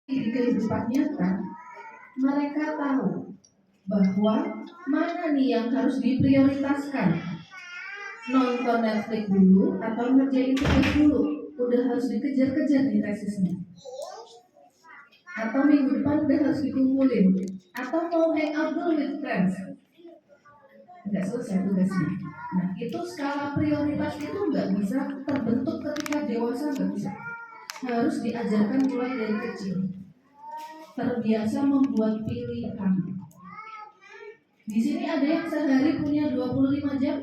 di kehidupan nyata, mereka tahu bahwa mana nih yang harus diprioritaskan. Nonton Netflix dulu atau ngerjain tugas dulu. Udah harus dikejar-kejar nih tesisnya. Atau minggu depan udah harus dikumpulin. Atau mau hangout dulu with friends. Nggak selesai tugasnya. Nah, itu skala prioritas itu nggak bisa terbentuk ketika dewasa, nggak bisa. Harus diajarkan mulai dari kecil. Terbiasa membuat pilihan. Di sini ada yang sehari punya 25 jam?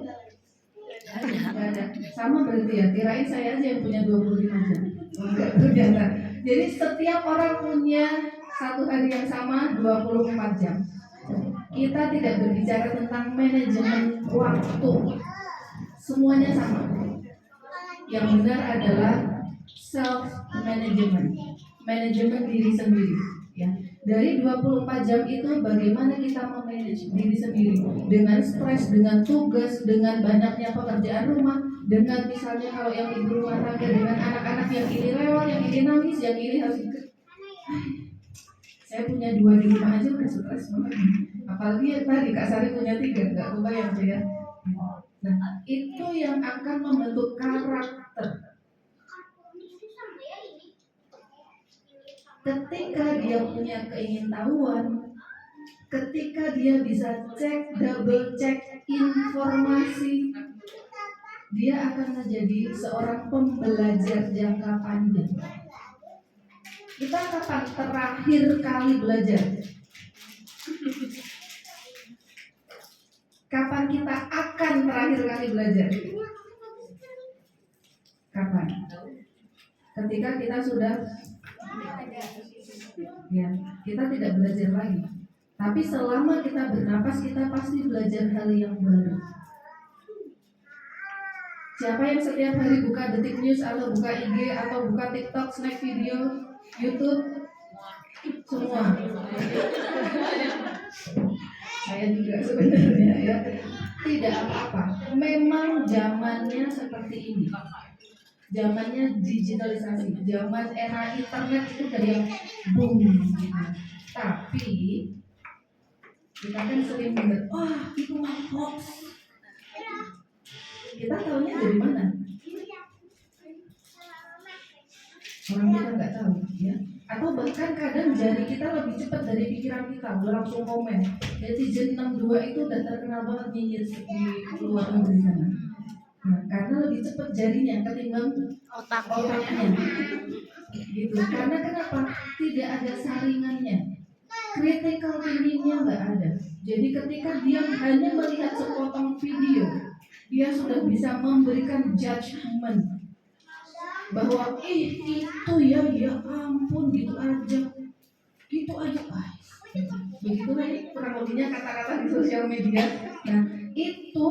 Nggak ada. Sama berarti ya, kirain saya aja yang punya 25 jam. Enggak, ternyata. Jadi setiap orang punya satu hari yang sama 24 jam. Kita tidak berbicara tentang manajemen waktu. Semuanya sama. Yang benar adalah self management. Manajemen diri sendiri, ya. Dari 24 jam itu bagaimana kita memanage diri sendiri dengan stres, dengan tugas, dengan banyaknya pekerjaan rumah, dengan misalnya kalau yang ibu rumah tangga dengan anak-anak yang ini rewel, yang ini nangis, yang ini harus ikut. Saya punya 2 di rumah aja udah stres banget. Apalagi ya tadi Kak Sari punya 3, nggak kebayang saya. Nah, itu yang akan membentuk karakter. Ketika dia punya keingintahuan, ketika dia bisa cek, double cek informasi, dia akan menjadi seorang pembelajar jangka panjang. Kita kapan terakhir kali belajar? Kapan kita akan terakhir kali belajar? Kapan? Ketika kita sudah, ya, kita tidak belajar lagi. Tapi selama kita bernapas, kita pasti belajar hal yang baru. Siapa yang setiap hari buka Detik News atau buka IG atau buka TikTok, snack video, YouTube? Semua. Saya juga sebenarnya, ya. Tidak apa-apa. Memang zamannya seperti ini. Zamannya digitalisasi, zaman era internet itu dari yang boom gitu. Tapi kita kan sering dengar, wah itu hoax. Kita tahunya dari mana? Orang kita nggak tahu, ya. Atau bahkan kadang jari kita lebih cepat dari pikiran kita, udah langsung komen. Netizen 62 itu udah terkenal banget nyinyir di luar negeri sana. Nah, karena lebih cepat jarinya ketimbang otaknya. Gitu. Karena kenapa? Tidak ada saringannya. Critical thinkingnya nggak ada. Jadi ketika dia hanya melihat sepotong video, dia sudah bisa memberikan judgement bahwa itu ya ampun gitu aja begitu kan kurang lebihnya kata-kata di sosial media. Nah, itu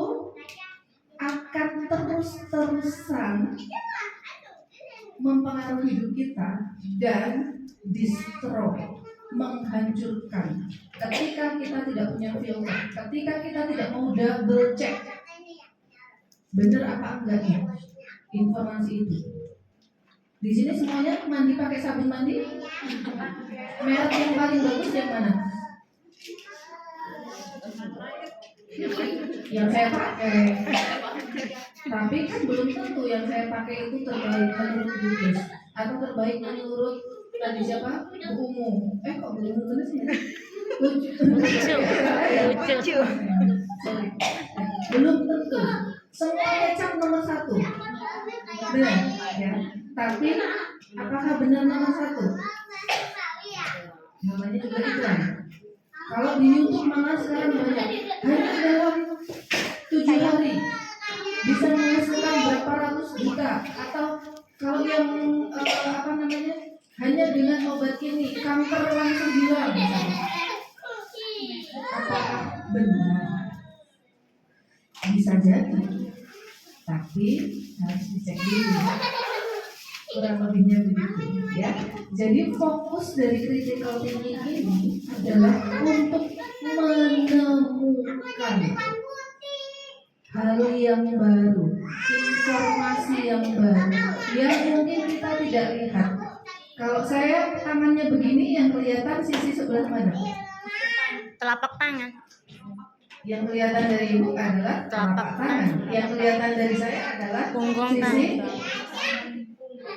akan terus-terusan mempengaruhi hidup kita dan destroy, menghancurkan. Ketika kita tidak punya filter, ketika kita tidak mau double check benar apa enggaknya informasi itu. Di sini semuanya mandi pakai sabun mandi. Merek yang paling bagus yang mana? Yang saya pakai. Tapi kan belum tentu yang saya pakai itu terbaik menurut Google atau terbaik menurut tadi siapa? Bu Umu. Kok Bu Umu bener sih? Lucu. Belum tentu. Semua kecap nomor 1. Benar, ya. Tapi apakah benar nomor 1? Namanya juga iklan. Kalau di YouTube malah sekarang banyak. Hanya dalam 7 hari bisa menghasilkan berapa ratus juta. Atau kalau yang hanya dengan obat ini kanker langsung hilang. Apakah benar? Bisa jadi, tapi harus dicek dulu. Kurang lebihnya begitu, ya. Jadi fokus dari critical thinking ini adalah untuk menemukan hal yang baru, informasi yang baru yang mungkin kita tidak lihat. Kalau saya tangannya begini, yang kelihatan sisi sebelah mana? Telapak tangan. Yang kelihatan dari ibu adalah telapak tangan. Yang kelihatan dari saya adalah Punggung sisi tangan.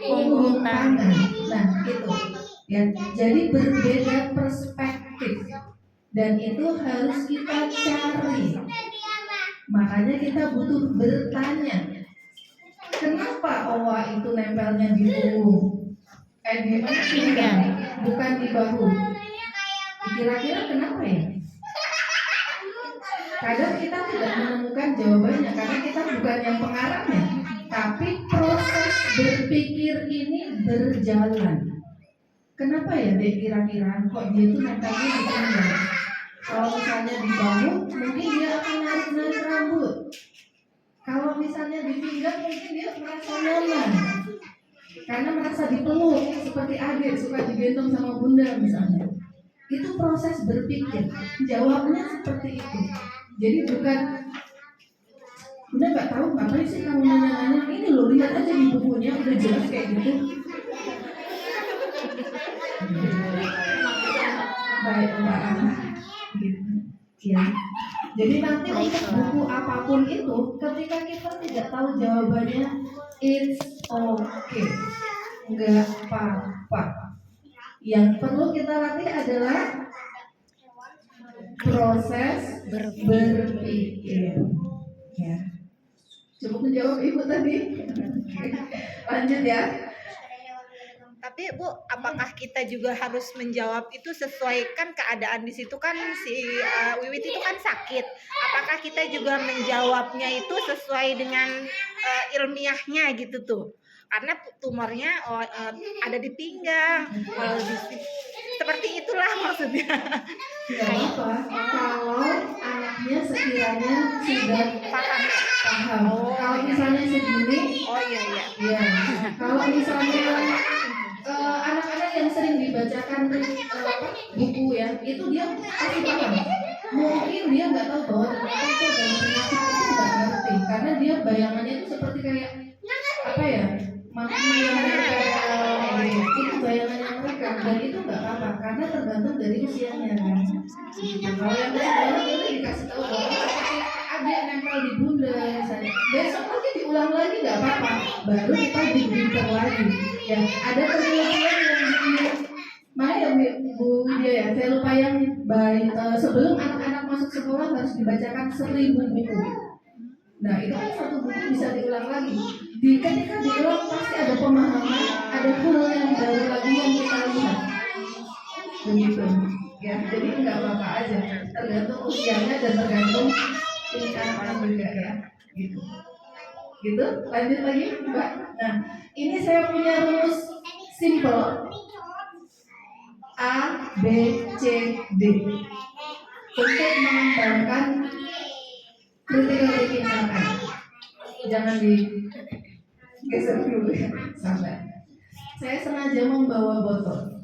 punggung tangan. Nah, itu. Ya, jadi berbeda perspektif. Dan itu harus kita cari. Makanya kita butuh bertanya. Kenapa owa itu nempelnya di punggung? Di mana pinggang, bukan di bahu. Kira-kira kenapa ya? Kadang kita tidak menemukan jawabannya karena kita bukan yang pengarahnya, tapi proses berpikir ini berjalan. Kenapa ya Dek kira-kira kok dia itu nempelnya di pinggang? Kalau misalnya di bahu, mungkin dia akan narik-narik rambut. Kalau misalnya di pinggang, mungkin dia merasa nyaman karena merasa dipeluk, seperti adik suka digendong sama bunda misalnya. Itu proses berpikir. Jawabnya seperti itu. Jadi bukan bunda nggak tahu ngapain sih kamu nanya-nanya, ini loh lihat aja di bukunya udah jelas kayak gitu. Baik Mbak, gitu. Ya. Jadi nanti untuk buku apapun itu, ketika kita tidak tahu jawabannya, it's okay, nggak apa-apa. Yang perlu kita latih adalah proses berpikir. Ya. Cukup menjawab ibu tadi. Lanjut ya. Tapi Bu, apakah kita juga harus menjawab itu sesuai, kan keadaan di situ kan si Wiwit itu kan sakit. Apakah kita juga menjawabnya itu sesuai dengan ilmiahnya gitu tuh? Karena tumornya ada di pinggang. Kalau seperti itulah maksudnya. Tidak apa. Kalau anaknya sekiranya sudah paham. Kalau misalnya segini, Oh iya. ya. Kalau misalnya anak-anak yang sering dibacakan buku ya, itu dia pasti paham. Mungkin dia nggak tahu bahwa ternyata itu ada penyakit, itu nggak ngerti karena dia bayangannya itu seperti kayak apa ya, mati yang mereka itu bayangannya mereka, dan itu nggak apa-apa karena tergantung dari usianya kan. Kalau yang baru itu dikasih tahu bahwa seperti adik nempel di bunda misalnya, besok lagi diulang lagi nggak apa-apa, baru kita diberitahu lagi. Ya, ada penelitian yang mana ya Bu dia ya, saya lupa yang sebelum anak-anak masuk sekolah harus dibacakan 1000 buku. Nah itu kan satu buku bisa diulang lagi. Ketika diulang pasti ada pemahaman, ada hal yang baru lagi yang kita lihat. Begitu. Ya, jadi nggak apa-apa aja, tergantung usianya dan tergantung tingkat anak juga ya. Gitu. Gitu. Lanjut lagi, Mbak. Nah, ini saya punya rumus simple. A, B, C, D untuk mengembangkan critical thinking anak. Jangan digeser dulu ya, sabar. Saya sengaja membawa botol.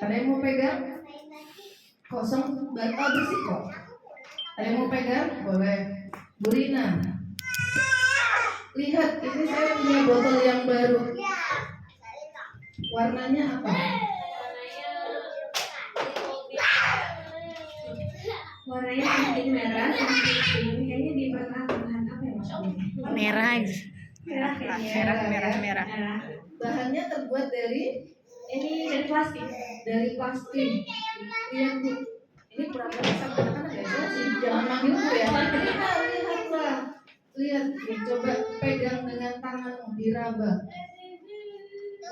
Ada yang mau pegang? Kosong, bersih kok. Ada yang mau pegang? Boleh. Bu Rina, lihat ini saya punya botol yang baru. Warnanya apa? Warnanya sedikit merah, sedikit kayaknya di pertengahan apa ya maksudnya? Merah. Merah. Bahannya terbuat dari Ini dari plastik. Lihat Bu, ini pura-pura sama anak-anak ya, jangan manggil Bu ya. Lihatlah, lihat, coba pegang dengan tanganmu, diraba.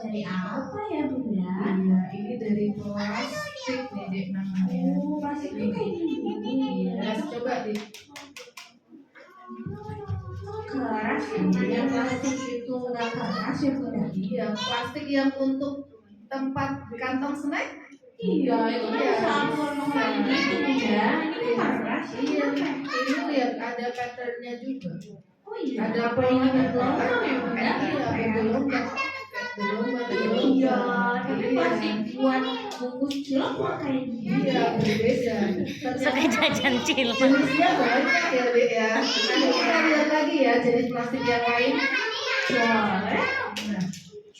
Dari apa ya Bunda? Iya, ini dari plastik nih Dek namanya. Oh, plastik itu kayak gini. Iya, coba di Keras ya, yang plastik itu nggak keras ya Bunda? iya, plastik yang untuk tempat kantong snack. Iya, itu kan sabun gitu Bunda. Ini kan keras. Iya, ini lihat ada patternnya juga. Oh iya. Ada poinnya gelombang ya Bunda? Iya, ada gelombang. Iya, tapi plastik buat bungkus cilok kok kayak gini. Iya, berbeda. Suka jajan cilok. Jenisnya banyak ya, Dek ya. Nanti kita lihat lagi ya jenis plastik yang lain. Suara. Nah,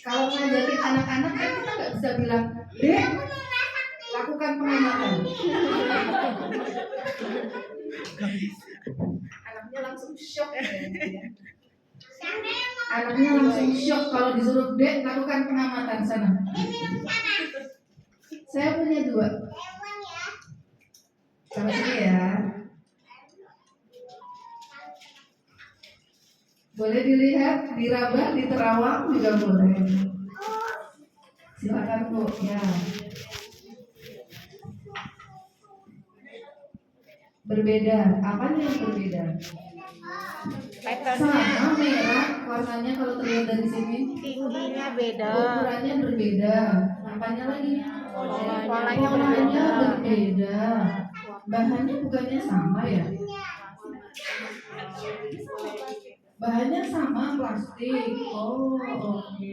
kalau ngajakin anak-anak kan kita nggak bisa bilang, Dek, lakukan pengamatan. Anaknya langsung shock ya. Anaknya langsung shock kalau disuruh Dek lakukan pengamatan sana. Saya punya 2. Sama sini ya. Boleh dilihat, diraba, diterawang juga boleh. Silakan Bu, ya. Berbeda, apanya yang berbeda? Patternnya, Sama merah, warnanya kalau terlihat dari sini. tingginya beda, Ukurannya berbeda. Apanya lagi? polanya Polanya berbeda. berbeda. Bahannya bukannya sama ya? Bahannya sama plastik. Oh, oke.